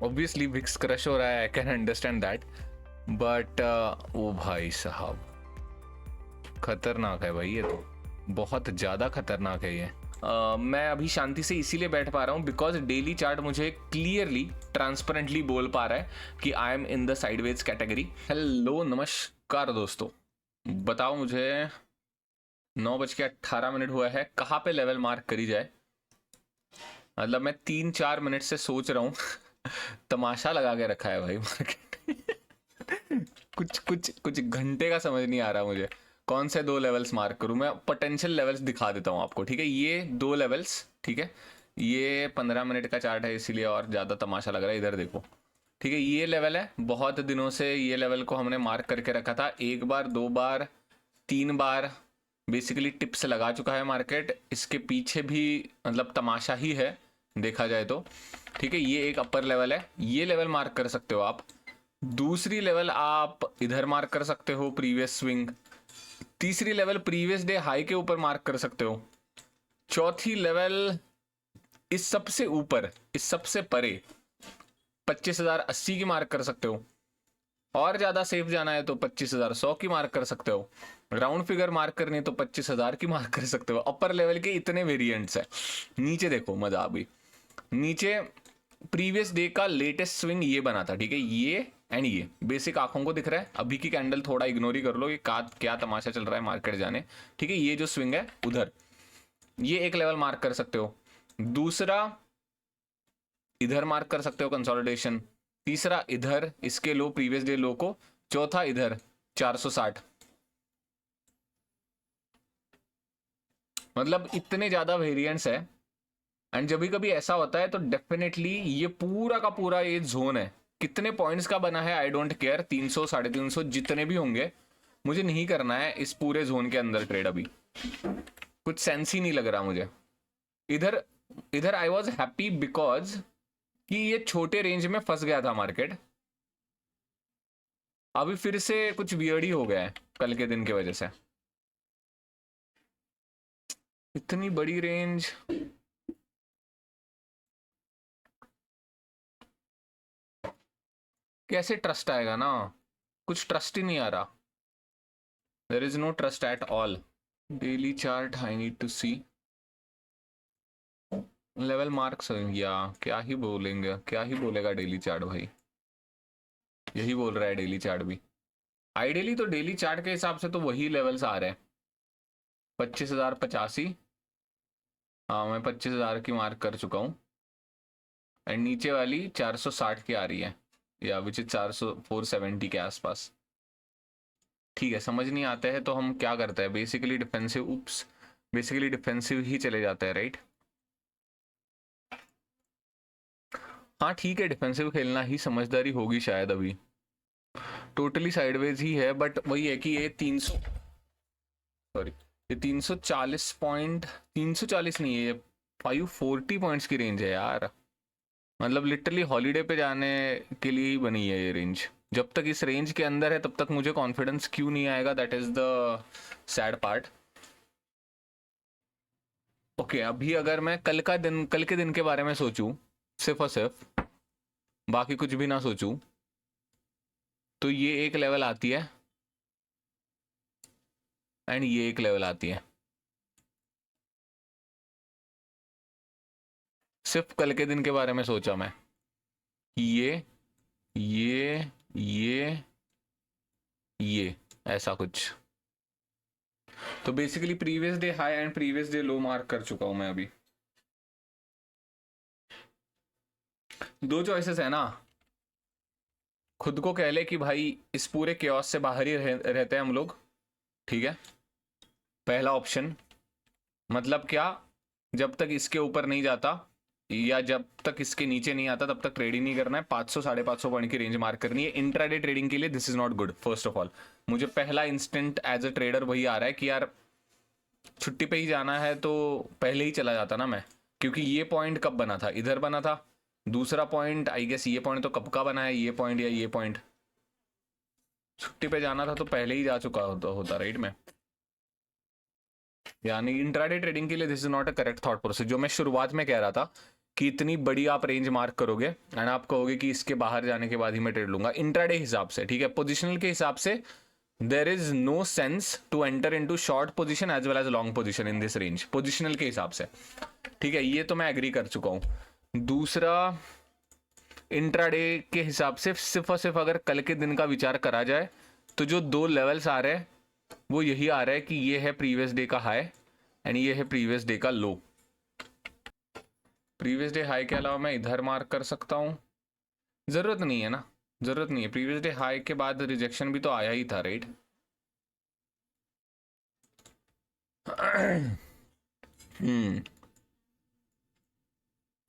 Obviously Vicks crush हो रहा है, I can understand that, but ओ भाई साहब खतरनाक है भाई, ये तो बहुत ज़्यादा खतरनाक है ये। मैं अभी शांति से इसीलिए बैठ पा रहा हूँ बिकॉज डेली चार्ट मुझे क्लियरली ट्रांसपेरेंटली बोल पा रहा है कि I am in the sideways category. Hello नमस्कार दोस्तों, बताओ मुझे 9:18 हुआ है, कहाँ पे लेवल मार्क करी जाए। मतलब मैं 3-4 मिनट से सोच रहा हूँ तमाशा लगा के रखा है भाई मार्केट कुछ कुछ कुछ घंटे का समझ नहीं आ रहा मुझे कौन से 2 लेवल्स मार्क करूं। मैं पोटेंशियल लेवल्स दिखा देता हूं आपको, ठीक है। ये 2 लेवल्स, ठीक है। ये 15 मिनट का चार्ट है इसीलिए और ज़्यादा तमाशा लग रहा है। इधर देखो, ठीक है। ये लेवल है, बहुत दिनों से ये लेवल को हमने मार्क करके रखा था। 1 बार 2 बार 3 बार बेसिकली टिप्स लगा चुका है मार्केट। इसके पीछे भी मतलब तमाशा ही है देखा जाए तो, ठीक है। ये एक अपर लेवल है, ये लेवल मार्क कर सकते हो आप। दूसरी लेवल आप इधर मार्क कर सकते हो, प्रीवियस स्विंग। तीसरी लेवल प्रीवियस डे हाई के ऊपर मार्क कर सकते हो। चौथी लेवल इस सबसे ऊपर, इस सबसे परे 25,080 की मार्क कर सकते हो। और ज्यादा सेफ जाना है तो 25,100 की मार्क कर सकते हो। राउंड फिगर मार्क करनी है तो 25,000 की मार्क कर सकते हो। अपर लेवल के इतने वेरिएंट्स है। नीचे देखो मजा अभी, नीचे प्रीवियस डे का लेटेस्ट स्विंग ये बना था, ठीक है। ये एंड ये बेसिक आंखों को दिख रहा है। अभी की कैंडल थोड़ा इग्नोर ही कर लो, ये क्या तमाशा चल रहा है मार्केट जाने, ठीक है। ये जो स्विंग है उधर, ये एक लेवल मार्क कर सकते हो। दूसरा इधर मार्क कर सकते हो कंसोलिडेशन। तीसरा इधर इसके लो, प्रीवियस डे लो को। चौथा इधर 460। मतलब इतने ज्यादा वेरिएंट्स है। एंड जब भी कभी ऐसा होता है तो डेफिनेटली ये पूरा का पूरा ये जोन है। कितने पॉइंट्स का बना है आई डोंट केयर, 300 350 जितने भी होंगे, मुझे नहीं करना है इस पूरे जोन के अंदर ट्रेड। अभी कुछ सेंस ही नहीं लग रहा मुझे। इधर इधर आई वॉज हैप्पी बिकॉज कि ये छोटे रेंज में फंस गया था मार्केट। अभी फिर से कुछ वियर्ड ही हो गया है कल के दिन की वजह से। इतनी बड़ी रेंज, कैसे ट्रस्ट आएगा ना, कुछ ट्रस्ट ही नहीं आ रहा। There is no trust at all. Daily chart I need to see level marks. या क्या ही बोलेंगे, क्या ही बोलेगा डेली चार्ट भाई, यही बोल रहा है डेली चार्ट भी। आइडियली तो डेली चार्ट के हिसाब से तो वही लेवल्स आ रहे हैं। 25,085, हाँ मैं 25,000 की मार्क कर चुका हूँ। एंड नीचे वाली 460 की आ रही है, या विच इज 470 के आसपास। ठीक है, समझ नहीं आते हैं तो हम क्या करते हैं, बेसिकली डिफेंसिव, उप्स, बेसिकली डिफेंसिव ही चले जाते हैं, राइट। हाँ ठीक है, डिफेंसिव खेलना ही समझदारी होगी शायद। अभी टोटली साइडवेज ही है, बट वही है कि ये 300, सॉरी ये 340 पॉइंट, 340 नहीं है ये 540 पॉइंट्स की रेंज है यार। मतलब लिटरली हॉलीडे पे जाने के लिए ही बनी है ये रेंज। जब तक इस रेंज के अंदर है तब तक मुझे कॉन्फिडेंस क्यों नहीं आएगा, that is the sad part. Okay, अभी अगर मैं कल के दिन के बारे में सोचूं, सिर्फ और सिर्फ, बाकी कुछ भी ना सोचूं, तो ये एक लेवल आती है एंड ये एक लेवल आती है। सिर्फ कल के दिन के बारे में सोचा मैं, ये ये ये ये ऐसा कुछ। तो basically previous day high and previous day low mark कर चुका हूं मैं अभी। 2 चॉइसेस है ना। खुद को कह ले कि भाई इस पूरे केओस से बाहर ही रहते हैं हम लोग, ठीक है। पहला ऑप्शन, मतलब क्या, जब तक इसके ऊपर नहीं जाता या जब तक इसके नीचे नहीं आता तब तक ट्रेड ही नहीं करना है। 500 550 पॉइंट की रेंज मार्क करनी है इंट्राडे ट्रेडिंग के लिए। This is not good. First of all मुझे पहला इंस्टेंट एज अ ट्रेडर वही आ रहा है कि यार छुट्टी पे ही जाना है तो पहले ही चला जाता ना मैं, क्योंकि ये पॉइंट कब बना था, इधर बना था। दूसरा पॉइंट आई गेस ये पॉइंट तो कब का बना है, ये पॉइंट या ये पॉइंट, छुट्टी पे जाना था तो पहले ही जा चुका होता राइट मैं। यानी इंट्राडे ट्रेडिंग के लिए this is not a correct thought process. जो मैं शुरुआत में कह रहा था कि इतनी बड़ी आप रेंज मार्क करोगे एंड आप कहोगे कि इसके बाहर जाने के बाद ही मैं ट्रेड लूंगा इंट्राडे हिसाब से, ठीक है। पोजिशनल के हिसाब से there is no sense to enter into short position as well as long position in this range, positional के हिसाब से, ठीक है। ये तो मैं एग्री कर चुका हूं। दूसरा, इंट्राडे के हिसाब से सिर्फ और सिर्फ अगर कल के दिन का विचार करा जाए तो जो दो लेवल्स आ रहे हैं वो यही आ रहा है कि ये है प्रीवियस डे का हाई एंड ये है प्रीवियस डे का लो। प्रीवियस डे हाई के अलावा मैं इधर मार्क कर सकता हूं, जरूरत नहीं है ना, जरूरत नहीं है। प्रीवियस डे हाई के बाद रिजेक्शन भी तो आया ही था, राइट।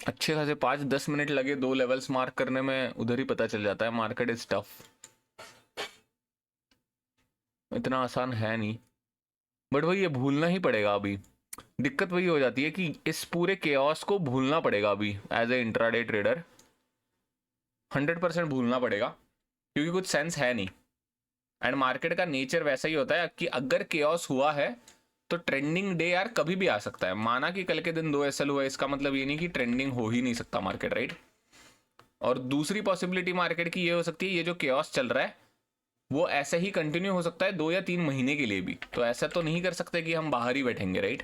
अच्छे खासे 5-10 मिनट लगे दो लेवल्स मार्क करने में, उधर ही पता चल जाता है मार्केट इज टफ। इतना आसान है नहीं, बट वही ये भूलना ही पड़ेगा अभी। दिक्कत वही हो जाती है कि इस पूरे केओस को भूलना पड़ेगा अभी एज ए इंट्राडे ट्रेडर, 100% भूलना पड़ेगा, क्योंकि कुछ सेंस है नहीं। एंड मार्केट का नेचर वैसा ही होता है कि अगर केओस हुआ है तो ट्रेंडिंग डे यार कभी भी आ सकता है। माना कि कल के दिन 2 SL हुआ, इसका मतलब ये नहीं कि ट्रेंडिंग हो ही नहीं सकता मार्केट, राइट। और दूसरी पॉसिबिलिटी मार्केट की ये हो सकती है, ये जो केओस चल रहा है वो ऐसे ही कंटिन्यू हो सकता है 2 या 3 महीने के लिए भी। तो ऐसा तो नहीं कर सकते कि हम बाहर ही बैठेंगे, राइट।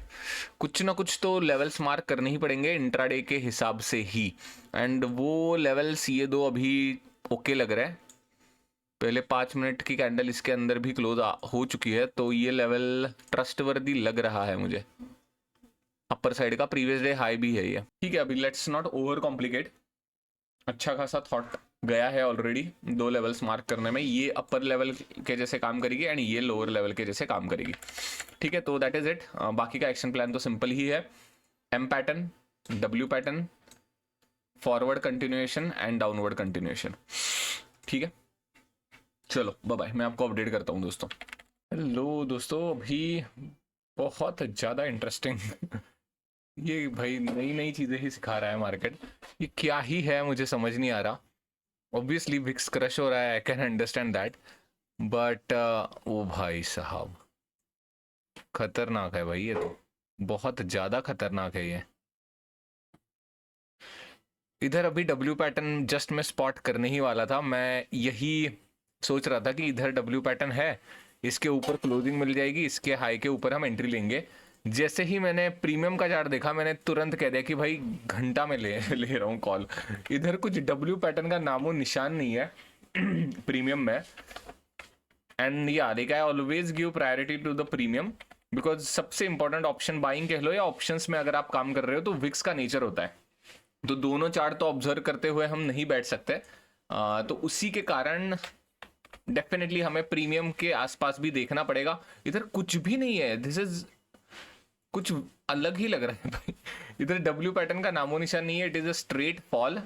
कुछ ना कुछ तो लेवल्स मार्क करने ही पड़ेंगे इंट्राडे के हिसाब से ही, एंड वो लेवल्स ये दो अभी ओके लग रहा है। पहले 5 मिनट की कैंडल इसके अंदर भी क्लोज हो चुकी है, तो ये लेवल ट्रस्टवर्दी लग रहा है मुझे। अपर साइड का प्रीवियस डे हाई भी है ये, ठीक है। अभी लेट्स नॉट ओवर कॉम्प्लिकेट, अच्छा खासा थॉट गया है ऑलरेडी दो लेवल्स मार्क करने में। ये अपर लेवल के जैसे काम करेगी एंड ये लोअर लेवल के जैसे काम करेगी, ठीक है। तो दैट इज इट। बाकी का एक्शन प्लान तो सिंपल ही है, M pattern, W pattern, forward continuation and downward continuation, ठीक है। चलो बाय बाय, मैं आपको अपडेट करता हूँ दोस्तों। हेलो दोस्तों, अभी बहुत ज़्यादा इंटरेस्टिंग ये भाई नई नई चीज़ें ही सिखा रहा है मार्केट। ये क्या ही है मुझे समझ नहीं आ रहा। ऑब्वियसली विक्स क्रश हो रहा है, I can understand that, but ओ भाई साहब खतरनाक है भाई, ये तो बहुत ज़्यादा खतरनाक है ये। इधर अभी डब्ल्यू पैटर्न जस्ट मैं स्पॉट करने ही वाला था। मैं यही सोच रहा था कि इधर डब्ल्यू पैटर्न है, इसके ऊपर क्लोजिंग मिल जाएगी, इसके हाई के ऊपर हम एंट्री लेंगे। जैसे ही मैंने प्रीमियम का चार्ट देखा, मैंने तुरंत कह दिया कि भाई घंटा में ले रहा हूँ कॉल। इधर कुछ डब्ल्यू पैटर्न का नामो निशान नहीं है प्रीमियम में। एंड या like I always give priority to the premium, because सबसे इंपॉर्टेंट ऑप्शन बाइंग कह लो या ऑप्शंस में अगर आप काम कर रहे हो तो विक्स का नेचर होता है, तो दोनों चार्ट तो ऑब्जर्व करते हुए हम नहीं बैठ सकते। तो उसी के कारण डेफिनेटली हमें प्रीमियम के आसपास भी देखना पड़ेगा। इधर कुछ भी नहीं है, दिस इज कुछ अलग ही लग रहा है भाई। इधर डब्ल्यू पैटर्न का नामो निशान नहीं है, it is a straight fall.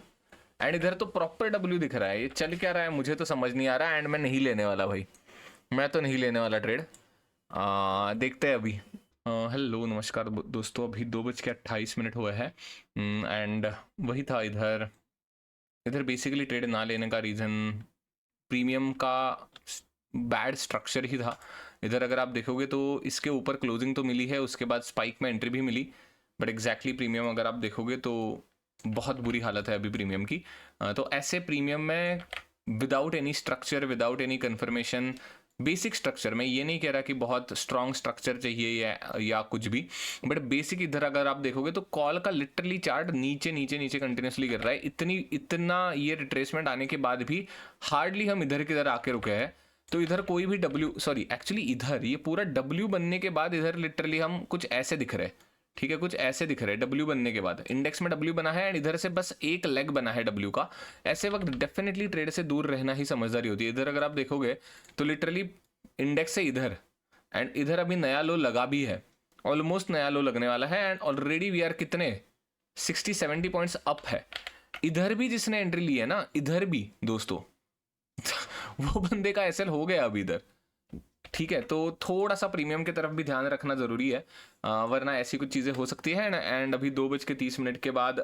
And इधर तो प्रॉपर डब्ल्यू दिख रहा है, ये चल क्या रहा है मुझे तो समझ नहीं आ रहा। एंड मैं नहीं लेने वाला भाई, मैं तो नहीं लेने वाला ट्रेड। देखते हैं अभी। हेलो नमस्कार दोस्तों, अभी 2:28 हुआ है एंड वही था। इधर बेसिकली ट्रेड ना लेने का रीज़न प्रीमियम का बैड स्ट्रक्चर ही था। इधर अगर आप देखोगे तो इसके ऊपर क्लोजिंग तो मिली है, उसके बाद स्पाइक में एंट्री भी मिली, बट एग्जैक्टली प्रीमियम अगर आप देखोगे तो बहुत बुरी हालत है अभी प्रीमियम की। तो ऐसे प्रीमियम में without any structure, without any confirmation, basic structure, मैं ये नहीं कह रहा कि बहुत स्ट्रॉन्ग स्ट्रक्चर चाहिए या कुछ भी, बट बेसिक इधर अगर आप देखोगे तो कॉल का लिटरली चार्ट नीचे नीचे नीचे कंटिन्यूसली गिर रहा है। इतना ये रिट्रेसमेंट आने के बाद भी हार्डली हम इधर किधर आके रुके हैं। तो इधर कोई भी एक्चुअली इधर ये पूरा डब्ल्यू बनने के बाद इधर लिटरली हम कुछ ऐसे दिख रहे हैं, ठीक है, कुछ ऐसे दिख रहे हैं डब्ल्यू बनने के बाद। इंडेक्स में डब्ल्यू बना है एंड इधर से बस एक लेग बना है डब्ल्यू का। ऐसे वक्त डेफिनेटली ट्रेड से दूर रहना ही समझदारी होती है। इधर अगर आप देखोगे तो लिटरली इंडेक्स से इधर एंड इधर अभी नया लो लगा भी है, ऑलमोस्ट नया लो लगने वाला है। एंड ऑलरेडी वी आर कितने 60-70 पॉइंट्स अप है। इधर भी जिसने एंट्री ली है ना, इधर भी दोस्तों वो बंदे का एसएल हो गया अभी इधर, ठीक है। तो थोड़ा सा प्रीमियम की तरफ भी ध्यान रखना जरूरी है, वरना ऐसी कुछ चीज़ें हो सकती है। एंड अभी 2:30 के बाद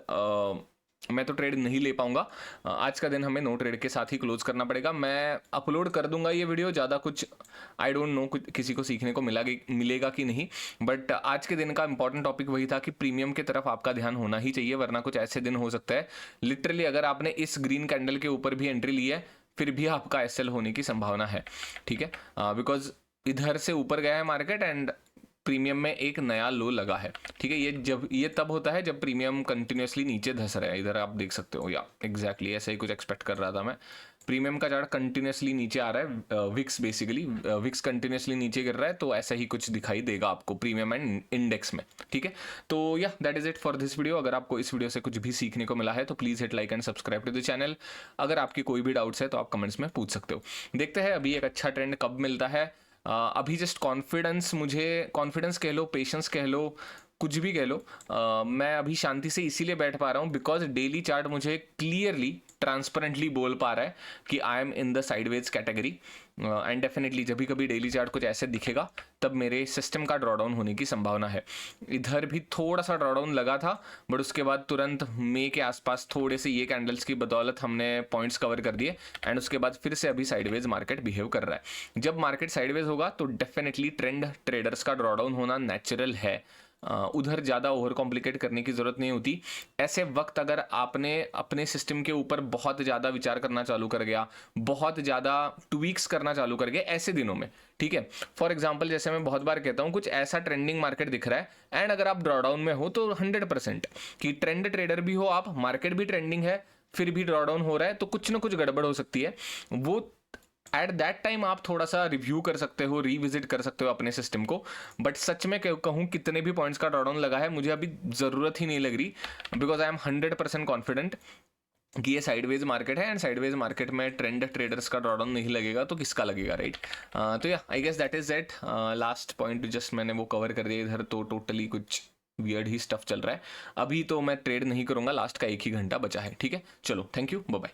मैं तो ट्रेड नहीं ले पाऊंगा। आज का दिन हमें नो ट्रेड के साथ ही क्लोज करना पड़ेगा। मैं अपलोड कर दूंगा ये वीडियो, ज़्यादा कुछ आई डोंट नो किसी को सीखने को मिलेगा कि नहीं, बट आज के दिन का इंपॉर्टेंट टॉपिक वही था कि प्रीमियम की तरफ आपका ध्यान होना ही चाहिए, वरना कुछ ऐसे दिन हो सकता है लिटरली अगर आपने इस ग्रीन कैंडल के ऊपर भी एंट्री ली है फिर भी आपका एसएल होने की संभावना है, ठीक है, बिकॉज इधर से ऊपर गया है मार्केट एंड प्रीमियम में एक नया लो लगा है, ठीक है। ये तब होता है जब प्रीमियम कंटिन्यूसली नीचे धस रहा है, इधर आप देख सकते हो, या एग्जैक्टली ऐसा ही कुछ एक्सपेक्ट कर रहा था मैं। प्रीमियम का चार्ट कंटिन्यूसली नीचे आ रहा है, विक्स बेसिकली विक्स कंटिन्यूसली नीचे गिर रहा है, तो ऐसा ही कुछ दिखाई देगा आपको प्रीमियम एंड इंडेक्स में, ठीक है। तो या that is it for this video. अगर आपको इस वीडियो से कुछ भी सीखने को मिला है तो please hit like and subscribe to the channel. अगर आपकी कोई भी डाउट्स है तो आप कमेंट्स में पूछ सकते हो। देखते हैं अभी एक अच्छा ट्रेंड कब मिलता है। अभी जस्ट कॉन्फिडेंस कह लो, पेशेंस कह लो, कुछ भी कह लो, मैं अभी शांति से इसीलिए बैठ पा रहा हूँ बिकॉज डेली चार्ट मुझे क्लियरली ट्रांसपेरेंटली बोल पा रहा है कि I am in the sideways category and definitely जब भी कभी डेली चार्ट कुछ ऐसे दिखेगा तब मेरे सिस्टम का ड्रॉडाउन होने की संभावना है। इधर भी थोड़ा सा ड्रॉडाउन लगा था बट उसके बाद तुरंत मई के आसपास थोड़े से ये कैंडल्स की बदौलत हमने पॉइंट्स कवर कर दिए एंड उसके बाद फिर से अभी साइडवेज मार्केट बिहेव कर रहा है। जब मार्केट साइडवेज होगा तो डेफिनेटली ट्रेंड ट्रेडर्स का ड्रॉडाउन होना नेचुरल है, उधर ज़्यादा ओवर कॉम्प्लिकेट करने की ज़रूरत नहीं होती। ऐसे वक्त अगर आपने अपने सिस्टम के ऊपर बहुत ज़्यादा विचार करना चालू कर गया, बहुत ज़्यादा ट्वीक्स करना चालू कर गया ऐसे दिनों में, ठीक है, फॉर एग्जांपल जैसे मैं बहुत बार कहता हूँ कुछ ऐसा ट्रेंडिंग मार्केट दिख रहा है एंड अगर आप ड्रॉडाउन में हो तो 100% कि ट्रेंड ट्रेडर भी हो आप, मार्केट भी ट्रेंडिंग है फिर भी ड्रॉडाउन हो रहा है तो कुछ ना कुछ गड़बड़ हो सकती है। वो एट दैट टाइम आप थोड़ा सा रिव्यू कर सकते हो, रिविजिट कर सकते हो अपने सिस्टम को। बट सच में कहूँ कितने भी पॉइंट्स का ड्रॉडाउन लगा है मुझे अभी ज़रूरत ही नहीं लग रही बिकॉज आई एम 100% कॉन्फिडेंट कि ये साइडवेज मार्केट है एंड साइडवेज मार्केट में ट्रेंड ट्रेडर्स का ड्रॉडाउन नहीं लगेगा तो किसका लगेगा, राइट। तो या I guess that is it. Last point just मैंने वो कवर कर दिया। इधर तो टोटली कुछ वियर्ड ही स्टफ चल रहा है। अभी तो मैं ट्रेड नहीं करूँगा, लास्ट का 1 ही घंटा बचा है, ठीक है। चलो थैंक यू, बाय बाय।